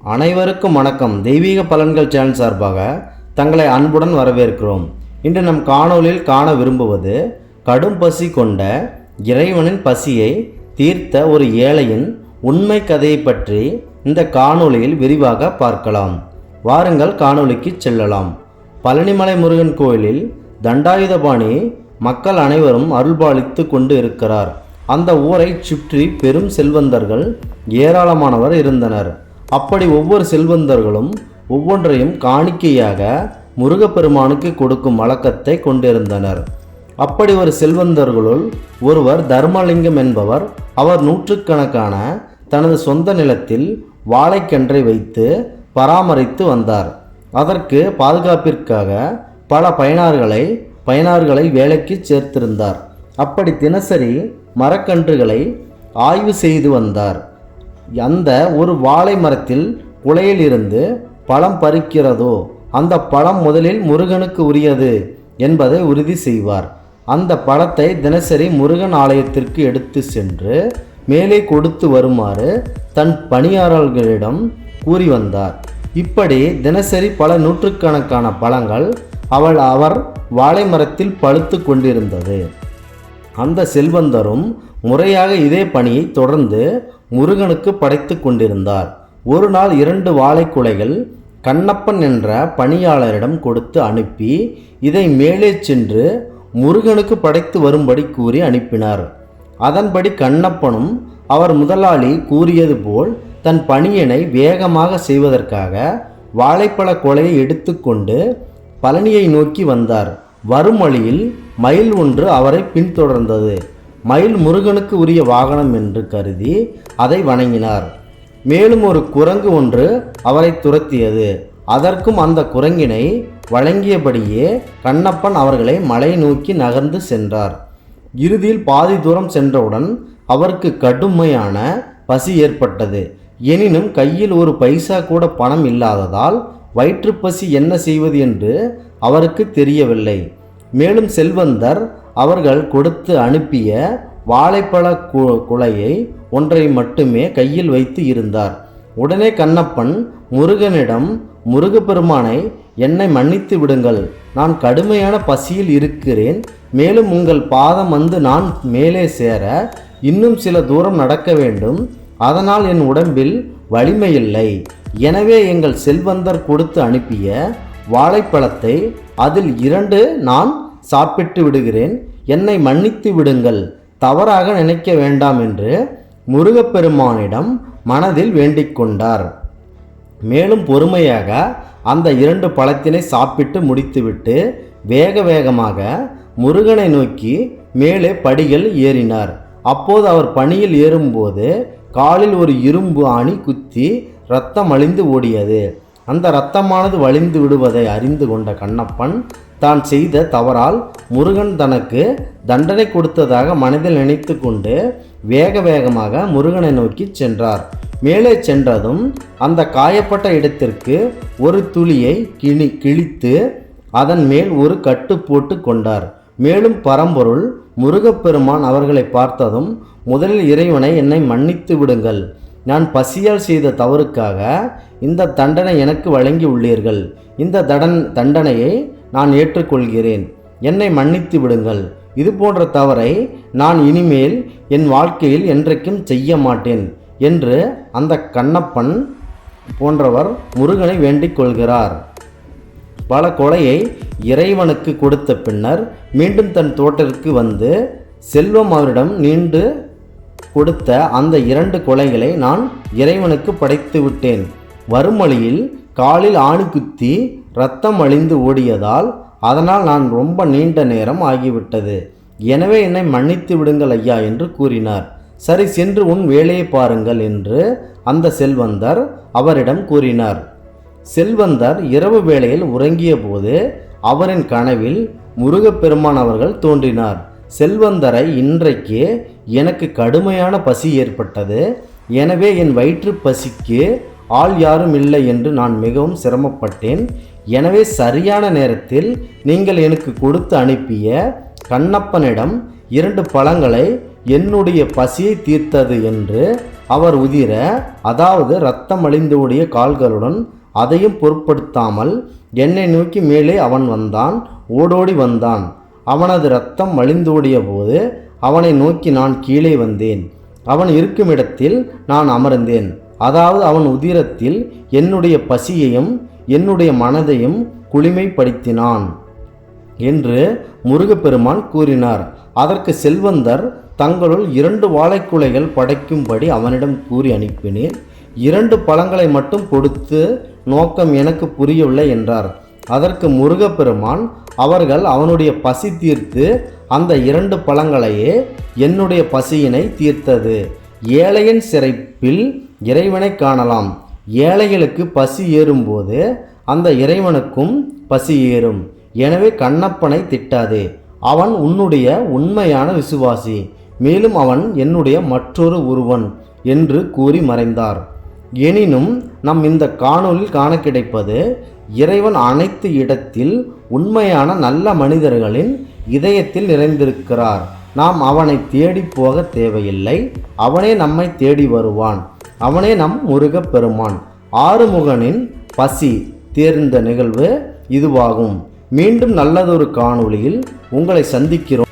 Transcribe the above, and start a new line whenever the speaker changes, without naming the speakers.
அனைவருக்கும் வணக்கம். தெய்வீக பலன்கள் சேனல் சார்பாக தங்களை அன்புடன் வரவேற்கிறோம். இன்று நம் காணொளியில் காண விரும்புவது கடும் பசி கொண்ட இறைவனின் பசியை தீர்த்த ஒரு ஏழையின் உண்மை கதையை பற்றி இந்த காணொளியில் விரிவாக பார்க்கலாம். வாருங்கள் காணொளிக்கு செல்லலாம். பழனிமலை முருகன் கோயிலில் தண்டாயுதபாணி மக்கள் அனைவரும் அருள்பாலித்து கொண்டு இருக்கிறார். அந்த ஊரை சுற்றி பெரும் செல்வந்தர்கள் ஏராளமானவர் இருந்தனர். அப்படி ஒவ்வொரு செல்வந்தர்களும் ஒவ்வொன்றையும் காணிக்கையாக முருகப்பெருமானுக்கு கொடுக்கும் வழக்கத்தை கொண்டிருந்தனர். அப்படி ஒரு செல்வந்தர்களுள் ஒருவர் தர்மலிங்கம் என்பவர். அவர் நூற்றுக்கணக்கான தனது சொந்த நிலத்தில் வாழைக்கன்றை வைத்து பராமரித்து வந்தார். அதற்கு பாதுகாப்பிற்காக பல பயனார்களை வேலைக்கு சேர்த்திருந்தார். அப்படி தினசரி மரக்கன்றுகளை ஆய்வு செய்து வந்தார். அந்த ஒரு வாழை மரத்தில் குலையில் இருந்து பழம் பறிக்கிறதோ அந்த பழம் முதலில் முருகனுக்கு உரியது என்பதை உறுதி செய்வார். அந்த பழத்தை தினசரி முருகன் ஆலயத்திற்கு எடுத்து சென்று மேலே கொடுத்து வருமாறு தன் பணியாளர்களிடம் கூறி வந்தார். இப்படி தினசரி பல நூற்றுக்கணக்கான பழங்கள் அவர் வாழை மரத்தில் பழுத்து கொண்டிருந்தது. அந்த செல்வந்தரும் முறையாக இதே பணியை தொடர்ந்து முருகனுக்கு படைத்து கொண்டிருந்தார். ஒரு நாள் 2 வாழைக்குலைகள் கண்ணப்பன் என்ற பணியாளரிடம் கொடுத்து அனுப்பி இதை மேலே சென்று முருகனுக்கு படைத்து வரும்படி கூறி அனுப்பினார். அதன்படி கண்ணப்பனும் அவர் முதலாளி கூறியது போல் தன் பணியினை வேகமாக செய்வதற்காக வாழைப்பழ கொலையை எடுத்துக்கொண்டு பழனியை நோக்கி வந்தார். வரும் வழியில் மயில் ஒன்று அவரை பின்தொடர்ந்தது. மயில் முருகனுக்கு உரிய வாகனம் என்று கருதி அதை வணங்கினார். மேலும் ஒரு குரங்கு ஒன்று அவரை துரத்தியது. அதற்கும் அந்த குரங்கினை வழங்கியபடியே கண்ணப்பன் அவர்களை மலை நோக்கி நகர்ந்து சென்றார். இறுதியில் பாதி தூரம் சென்றவுடன் அவருக்கு கடுமையான பசி ஏற்பட்டது. எனினும் கையில் ஒரு பைசா கூட பணம் இல்லாததால் வயிற்றுப்பசி என்ன செய்வது என்று அவருக்கு தெரியவில்லை. மேலும் செல்வந்தர் அவர்கள் கொடுத்து அனுப்பிய வாழைப்பழ குலையை ஒன்றை மட்டுமே கையில் வைத்து இருந்தார். உடனே கண்ணப்பன் முருகனிடம், முருகப்பெருமானை என்னை மன்னித்து விடுங்கள், நான் கடுமையான பசியில் இருக்கிறேன். மேலும் உங்கள் பாதம் வந்து நான் மேலே சேர இன்னும் சில தூரம் நடக்க வேண்டும். அதனால் என் உடம்பில் வலிமையில்லை. எனவே எங்கள் செல்வந்தர் கொடுத்து அனுப்பிய வாழைப்பழத்தை அதில் 2 நான் சாப்பிட்டு விடுகிறேன். என்னை மன்னித்து விடுங்கள், தவறாக நினைக்க வேண்டாம் என்று முருகப்பெருமானிடம் மனதில் வேண்டிக் கொண்டார். மேலும் பொறுமையாக அந்த 2 பழத்தினை சாப்பிட்டு முடித்துவிட்டு வேகமாக முருகனை நோக்கி மேலே படிகள் ஏறினார். அப்போது அவர் பணியில் ஏறும்போது காலில் ஒரு இரும்பு ஆணி குத்தி இரத்தம் வழிந்து ஓடியது. அந்த இரத்தமானது வழிந்து விடுவதை அறிந்து கொண்ட கண்ணப்பன் தான் செய்த தவறால் முருகன் தனக்கு தண்டனை கொடுத்ததாக மனதில் நினைத்து கொண்டு வேகமாக முருகனை நோக்கி சென்றார். மேலே சென்றதும் அந்த காயப்பட்ட இடத்திற்கு ஒரு துளியை கிழித்து அதன் மேல் ஒரு கட்டு போட்டு கொண்டார். மேலும் பரம்பொருள் முருகப்பெருமான் அவர்களை பார்த்ததும், முதலில் இறைவனை என்னை மன்னித்து விடுங்கள், நான் பசியால் செய்த தவறுக்காக இந்த தண்டனை எனக்கு வழங்கி உள்ளீர்கள். இந்த தண்டனையை நான் ஏற்றுக்கொள்கிறேன். என்னை மன்னித்து விடுங்கள். இது போன்ற தவறை நான் இனிமேல் என் வாழ்க்கையில் என்றைக்கும் செய்ய மாட்டேன் என்று அந்த கண்ணப்பன் போன்றவர் முருகனை வேண்டிக் கொள்கிறார். பல கொலையை இறைவனுக்கு கொடுத்த பின்னர் மீண்டும் தன் தோட்டத்திற்கு வந்து செல்வம் அவரிடம் நீண்டு கொடுத்த அந்த 2 கொலைகளை நான் இறைவனுக்கு படைத்து விட்டேன். வரும் வழியில் காலில் ஆணி குத்தி இரத்தம் வழிந்து ஓடியதால் அதனால் நான் ரொம்ப நீண்ட நேரம் ஆகிவிட்டது. எனவே என்னை மன்னித்து விடுங்கள் ஐயா என்று கூறினார். சரி, சென்று உன் வேலையை பாருங்கள் என்று அந்த செல்வந்தர் அவரிடம் கூறினார். செல்வந்தர் இரவு வேளையில் உறங்கிய போது அவரின் கனவில் முருகப்பெருமான் அவர்கள் தோன்றினார். செல்வந்தரை, இன்றைக்கு எனக்கு கடுமையான பசி ஏற்பட்டது. எனவே என் வயிற்று பசிக்கு ஆள் யாரும் இல்லை என்று நான் மிகவும் சிரமப்பட்டேன். எனவே சரியான நேரத்தில் நீங்கள் எனக்கு கொடுத்து அனுப்பிய கண்ணப்பனிடம் 2 பழங்களை என்னுடைய பசியை தீர்த்தது என்று அவர் உதிர, அதாவது இரத்தம் வழிந்தோடிய கால்களுடன் அதையும் பொருட்படுத்தாமல் என்னை நோக்கி மேலே அவன் வந்தான், ஓடோடி வந்தான். அவனது இரத்தம் வழிந்தோடிய போது அவனை நோக்கி நான் கீழே வந்தேன். அவன் இருக்கும் இடத்தில் நான் அமர்ந்தேன். அதாவது அவன் உதிரத்தில் என்னுடைய பசியையும் என்னுடைய மனதையும் குளிமைப்படுத்தினான் என்று முருகப்பெருமான் கூறினார். அதற்கு செல்வந்தர், தங்களுள் 2 வாழைக்குலைகள் படைக்கும்படி அவனிடம் கூறி அனுப்பினேன். 2 பழங்களை மட்டும் கொடுத்து நோக்கம் எனக்கு புரியவில்லை என்றார். அதற்கு முருகப்பெருமான், அவர்கள் அவனுடைய பசி தீர்த்து அந்த 2 பழங்களையே என்னுடைய பசியினை தீர்த்தது. ஏழையின் சிறைப்பில் இறைவனை காணலாம். ஏழைகளுக்கு பசி ஏறும்போது அந்த இறைவனுக்கும் பசி ஏறும். எனவே கண்ணப்பனை திட்டாதே, அவன் உன்னுடைய உண்மையான விசுவாசி, மேலும் அவன் என்னுடைய மற்றொரு ஒருவன் என்று கூறி மறைந்தார். எனினும் நம் இந்த காணொளியில் காண கிடைப்பது, இறைவன் அனைத்து இடத்தில் உண்மையான நல்ல மனிதர்களின் இதயத்தில் நிறைந்திருக்கிறார். நாம் அவனை தேடி போக தேவையில்லை, அவனே நம்மை தேடி வருவான். அவனே நம் முருகப்பெருமான். ஆறுமுகனின் பசி தேர்ந்த நிகழ்வு இதுவாகும். மீண்டும் நல்லதொரு காணொளியில் உங்களை சந்திக்கிறோம்.